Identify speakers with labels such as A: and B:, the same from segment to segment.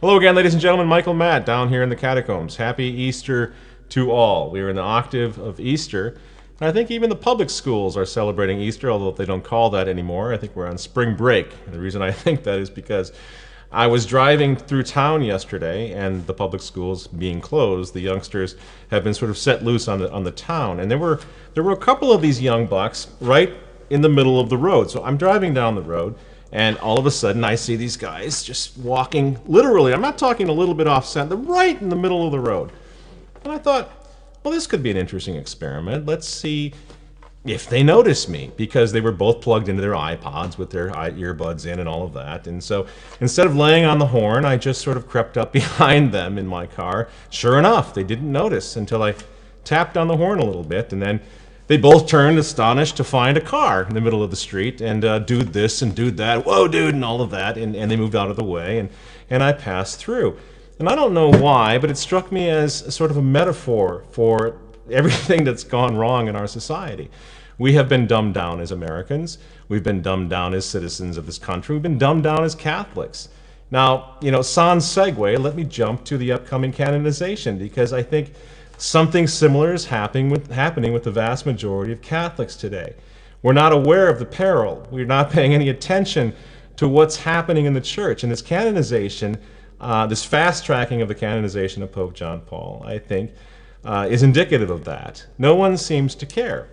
A: Hello again, ladies and gentlemen. Michael Matt down here in the catacombs. Happy Easter to all. We are in the octave of Easter. And I think even the public schools are celebrating Easter, although they don't call that anymore. I think we're on spring break. And the reason I think that is because I was driving through town yesterday, and the public schools being closed, the youngsters have been sort of set loose on the town. And there were a couple of these young bucks right in the middle of the road. So I'm driving down the road, and all of a sudden I see these guys just walking, literally, I'm not talking a little bit off center, right in the middle of the road. And I thought, well, this could be an interesting experiment. Let's see if they notice me, because they were both plugged into their iPods with their earbuds in and all of that. And so instead of laying on the horn, I just sort of crept up behind them in my car. Sure enough, they didn't notice until I tapped on the horn a little bit, and then they both turned astonished to find a car in the middle of the street, and dude this and dude that, whoa dude, and all of that, and they moved out of the way, and I passed through. And I don't know why, but it struck me as a sort of a metaphor for everything that's gone wrong in our society. We have been dumbed down as Americans. We've been dumbed down as citizens of this country. We've been dumbed down as Catholics. Now, sans segue, let me jump to the upcoming canonization, because I think something similar is happening with the vast majority of Catholics today. We're not aware of the peril. We're not paying any attention to what's happening in the church. And this canonization, this fast-tracking of the canonization of Pope John Paul, I think, is indicative of that. No one seems to care.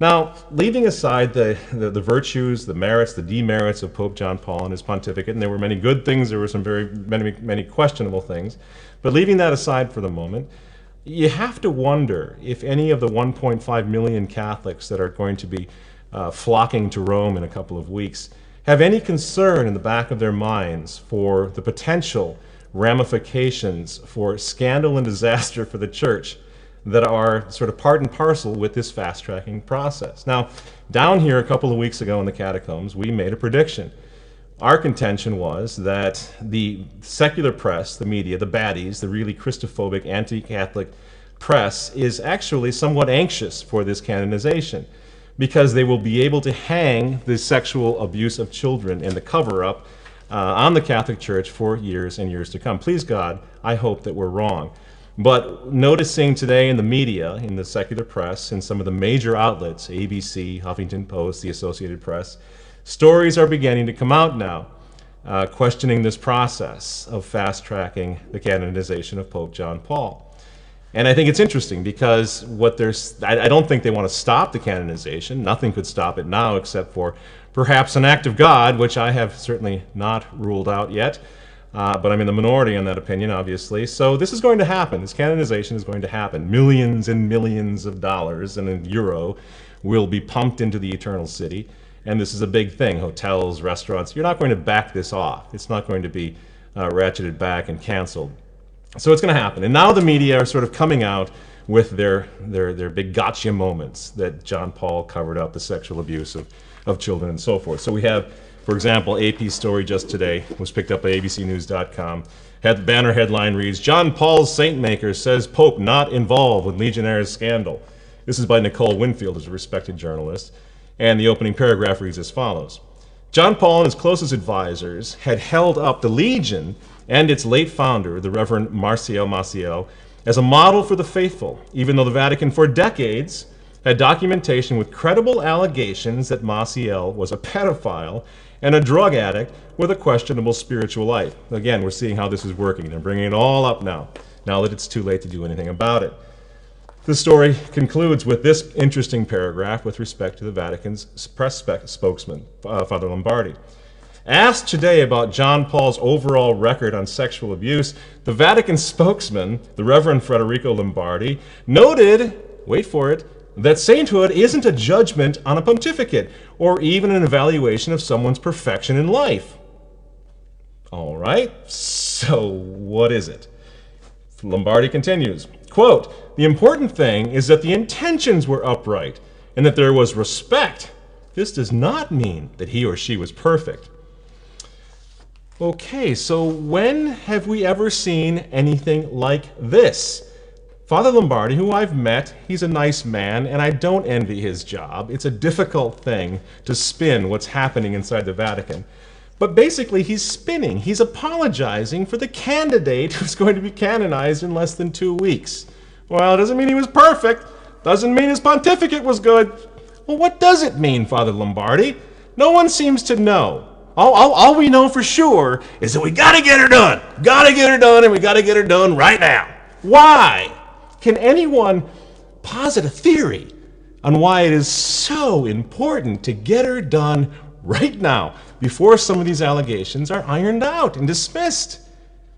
A: Now, leaving aside the virtues, the merits, the demerits of Pope John Paul and his pontificate, and there were many good things, there were some many questionable things, but leaving that aside for the moment, you have to wonder if any of the 1.5 million Catholics that are going to be flocking to Rome in a couple of weeks have any concern in the back of their minds for the potential ramifications for scandal and disaster for the Church that are sort of part and parcel with this fast-tracking process. Now, down here a couple of weeks ago in the catacombs, we made a prediction. Our contention was that the secular press, the media, the baddies, the really Christophobic, anti-Catholic press is actually somewhat anxious for this canonization, because they will be able to hang the sexual abuse of children and the cover-up on the Catholic Church for years and years to come. Please God, I hope that we're wrong. But noticing today in the media, in the secular press, in some of the major outlets, ABC, Huffington Post, the Associated Press, stories are beginning to come out now questioning this process of fast-tracking the canonization of Pope John Paul. And I think it's interesting because I don't think they want to stop the canonization. Nothing could stop it now except for perhaps an act of God, which I have certainly not ruled out yet. But I'm in the minority on that opinion, obviously. So this is going to happen. This canonization is going to happen. Millions and millions of dollars and a euro will be pumped into the eternal city. And this is a big thing. Hotels, restaurants. You're not going to back this off. It's not going to be ratcheted back and canceled. So it's going to happen. And now the media are sort of coming out with their big gotcha moments that John Paul covered up the sexual abuse of children and so forth. So we have, for example, AP story just today was picked up by abcnews.com. The banner headline reads, "John Paul's Saint Maker says Pope not involved with Legionnaires scandal." This is by Nicole Winfield, who's a respected journalist. And the opening paragraph reads as follows. John Paul and his closest advisors had held up the Legion and its late founder, the Reverend Marcial Maciel, as a model for the faithful, even though the Vatican for decades had documentation with credible allegations that Maciel was a pedophile and a drug addict with a questionable spiritual life. Again, we're seeing how this is working. They're bringing it all up now that it's too late to do anything about it. The story concludes with this interesting paragraph with respect to the Vatican's press spokesman, Father Lombardi. Asked today about John Paul's overall record on sexual abuse, the Vatican spokesman, the Reverend Federico Lombardi, noted, wait for it, that sainthood isn't a judgment on a pontificate or even an evaluation of someone's perfection in life. All right, so what is it? Lombardi continues, quote, "The important thing is that the intentions were upright and that there was respect. This does not mean that he or she was perfect." Okay, so when have we ever seen anything like this? Father Lombardi, who I've met, he's a nice man, and I don't envy his job. It's a difficult thing to spin what's happening inside the Vatican. But basically, he's spinning. He's apologizing for the candidate who's going to be canonized in less than 2 weeks. Well, it doesn't mean he was perfect. Doesn't mean his pontificate was good. Well, what does it mean, Father Lombardi? No one seems to know. All we know for sure is that we got to get her done. Got to get her done, and we got to get her done right now. Why? Can anyone posit a theory on why it is so important to get her done right now before some of these allegations are ironed out and dismissed?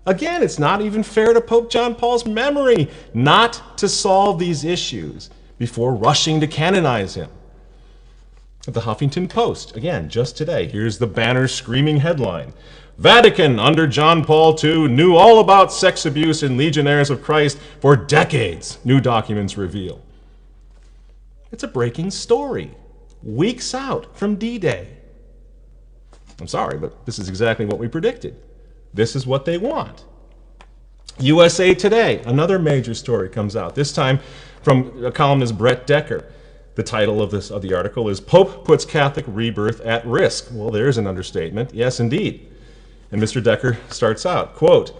A: Again, it's not even fair to Pope John Paul's memory not to solve these issues before rushing to canonize him. At the Huffington Post, again, just today, here's the banner screaming headline: Vatican under John Paul II knew all about sex abuse in Legionnaires of Christ for decades, new documents reveal. It's a breaking story, weeks out from D-Day. I'm sorry, but this is exactly what we predicted. This is what they want. USA Today, another major story comes out, this time from a columnist Brett Decker. The title of the article is Pope Puts Catholic Rebirth at Risk. Well, there's an understatement. Yes, indeed. And Mr. Decker starts out, quote,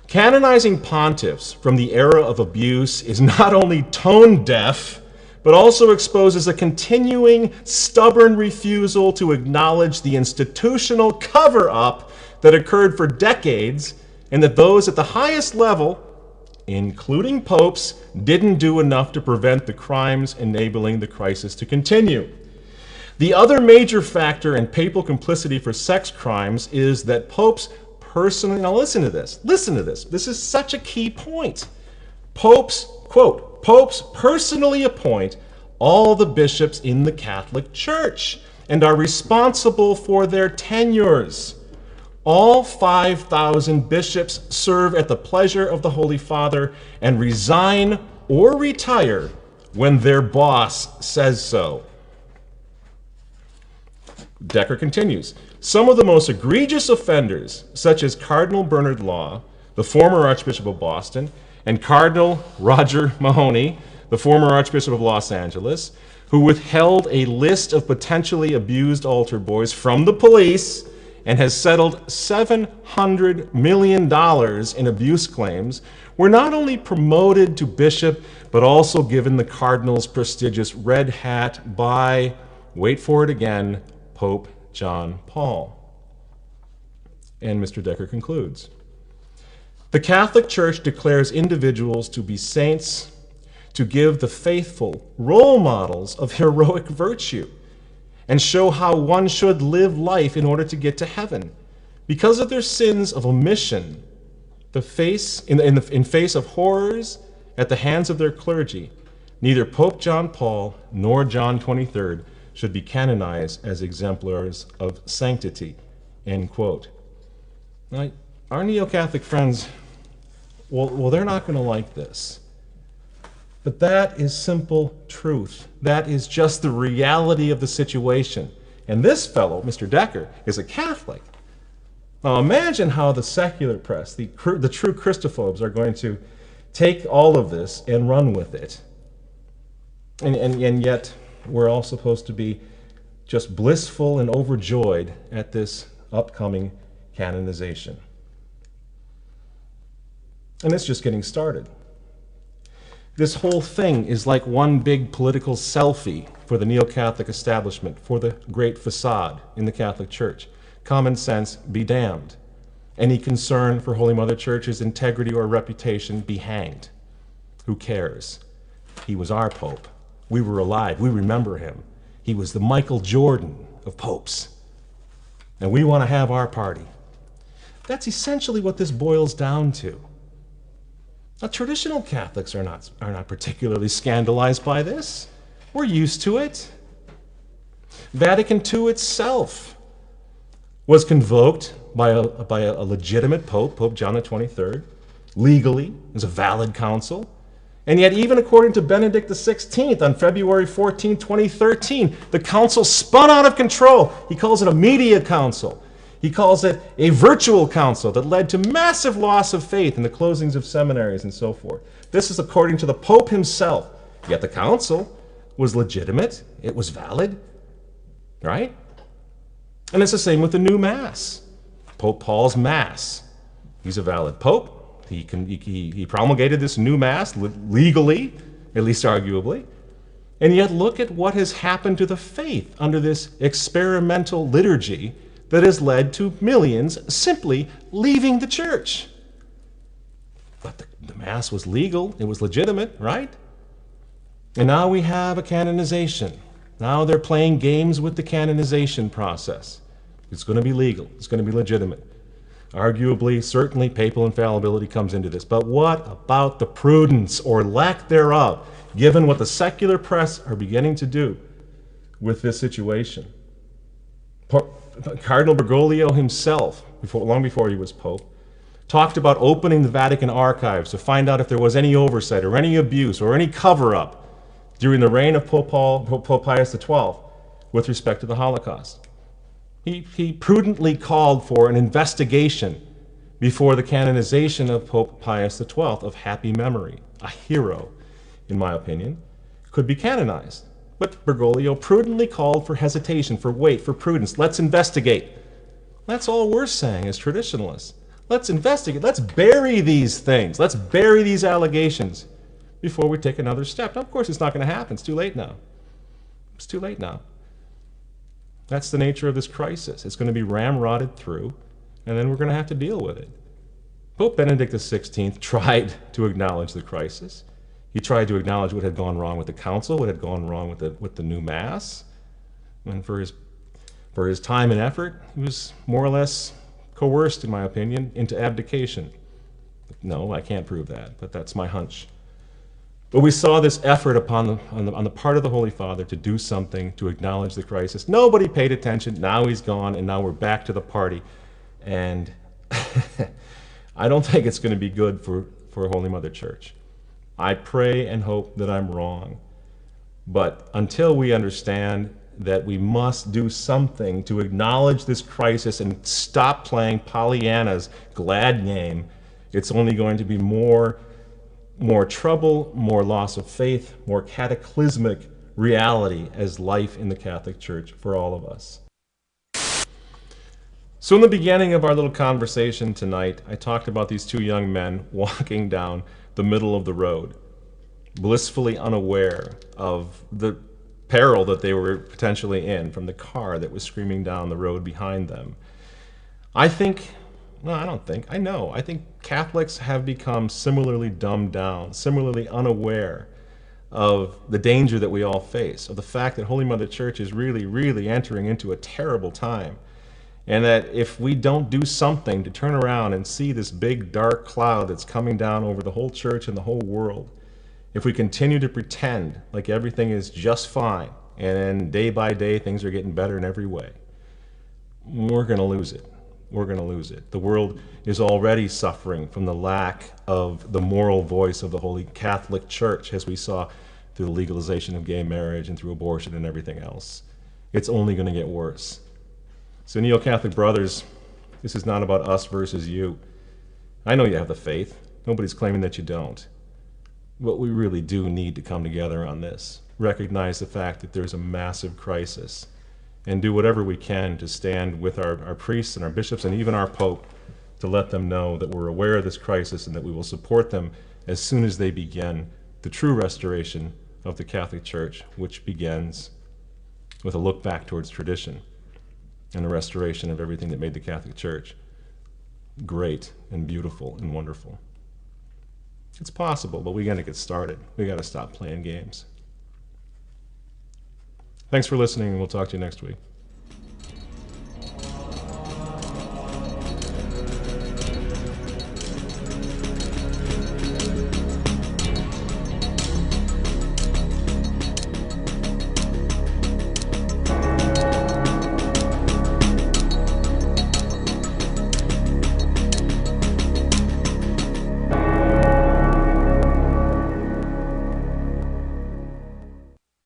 A: canonizing pontiffs from the era of abuse is not only tone deaf, but also exposes a continuing, stubborn refusal to acknowledge the institutional cover-up that occurred for decades, and that those at the highest level, including popes, didn't do enough to prevent the crimes enabling the crisis to continue. The other major factor in papal complicity for sex crimes is that popes personally, now listen to this, this is such a key point. Popes, quote, popes personally appoint all the bishops in the Catholic Church and are responsible for their tenures. All 5,000 bishops serve at the pleasure of the Holy Father and resign or retire when their boss says so. Decker continues, some of the most egregious offenders, such as Cardinal Bernard Law, the former Archbishop of Boston, and Cardinal Roger Mahony, the former Archbishop of Los Angeles, who withheld a list of potentially abused altar boys from the police and has settled $700 million in abuse claims, were not only promoted to bishop, but also given the cardinal's prestigious red hat by, wait for it again, Pope John Paul. And Mr. Decker concludes, the Catholic Church declares individuals to be saints, to give the faithful role models of heroic virtue, and show how one should live life in order to get to heaven. Because of their sins of omission, in face of horrors at the hands of their clergy, neither Pope John Paul nor John 23rd should be canonized as exemplars of sanctity, end quote. Now, our neo-Catholic friends, well, they're not going to like this. But that is simple truth. That is just the reality of the situation. And this fellow, Mr. Decker, is a Catholic. Now imagine how the secular press, the true Christophobes, are going to take all of this and run with it. And yet we're all supposed to be just blissful and overjoyed at this upcoming canonization. And it's just getting started. This whole thing is like one big political selfie for the neo-Catholic establishment, for the great facade in the Catholic Church. Common sense be damned. Any concern for Holy Mother Church's integrity or reputation be hanged. Who cares? He was our Pope. We were alive. We remember him. He was the Michael Jordan of popes. And we want to have our party. That's essentially what this boils down to. Now, traditional Catholics are not particularly scandalized by this. We're used to it. Vatican II itself was convoked by a legitimate pope, Pope John XXIII, legally, as a valid council. And yet, even according to Benedict XVI on February 14, 2013, the council spun out of control. He calls it a media council. He calls it a virtual council that led to massive loss of faith in the closings of seminaries and so forth. This is according to the Pope himself. Yet the council was legitimate. It was valid, right? And it's the same with the new Mass. Pope Paul's Mass. He's a valid pope. He promulgated this new Mass legally, at least arguably. And yet look at what has happened to the faith under this experimental liturgy that has led to millions simply leaving the church. But the Mass was legal. It was legitimate, right? And now we have a canonization. Now they're playing games with the canonization process. It's going to be legal. It's going to be legitimate. Arguably, certainly, papal infallibility comes into this. But what about the prudence or lack thereof, given what the secular press are beginning to do with this situation? Cardinal Bergoglio himself, long before he was Pope, talked about opening the Vatican archives to find out if there was any oversight or any abuse or any cover-up during the reign of Pope Pius XII with respect to the Holocaust. He prudently called for an investigation before the canonization of Pope Pius XII of happy memory, a hero, in my opinion, could be canonized. But Bergoglio prudently called for hesitation, for wait, for prudence. Let's investigate. That's all we're saying as traditionalists. Let's investigate. Let's bury these things. Let's bury these allegations before we take another step. Now, of course, it's not going to happen. It's too late now. It's too late now. That's the nature of this crisis. It's going to be ramrodded through, and then we're going to have to deal with it. Pope Benedict XVI tried to acknowledge the crisis. He tried to acknowledge what had gone wrong with the council, what had gone wrong with the new Mass. And for his time and effort, he was more or less coerced, in my opinion, into abdication. No, I can't prove that, but that's my hunch. But we saw this effort on the part of the Holy Father to do something to acknowledge the crisis. Nobody paid attention. Now he's gone, and now we're back to the party. And I don't think it's going to be good for Holy Mother Church. I pray and hope that I'm wrong. But until we understand that we must do something to acknowledge this crisis and stop playing Pollyanna's glad game, it's only going to be more trouble, more loss of faith, more cataclysmic reality as life in the Catholic Church for all of us. So in the beginning of our little conversation tonight, I talked about these two young men walking down the middle of the road, blissfully unaware of the peril that they were potentially in from the car that was screaming down the road behind them. I think Catholics have become similarly dumbed down, similarly unaware of the danger that we all face, of the fact that Holy Mother Church is really, really entering into a terrible time. And that if we don't do something to turn around and see this big dark cloud that's coming down over the whole church and the whole world, if we continue to pretend like everything is just fine, and then day by day things are getting better in every way, we're going to lose it. We're going to lose it. The world is already suffering from the lack of the moral voice of the Holy Catholic Church, as we saw through the legalization of gay marriage and through abortion and everything else. It's only going to get worse. So Neo-Catholic brothers, this is not about us versus you. I know you have the faith. Nobody's claiming that you don't. But we really do need to come together on this. Recognize the fact that there's a massive crisis, and do whatever we can to stand with our priests and our bishops and even our Pope to let them know that we're aware of this crisis and that we will support them as soon as they begin the true restoration of the Catholic Church, which begins with a look back towards tradition and the restoration of everything that made the Catholic Church great and beautiful and wonderful. It's possible, but we got to get started. We got to stop playing games. Thanks for listening, and we'll talk to you next week.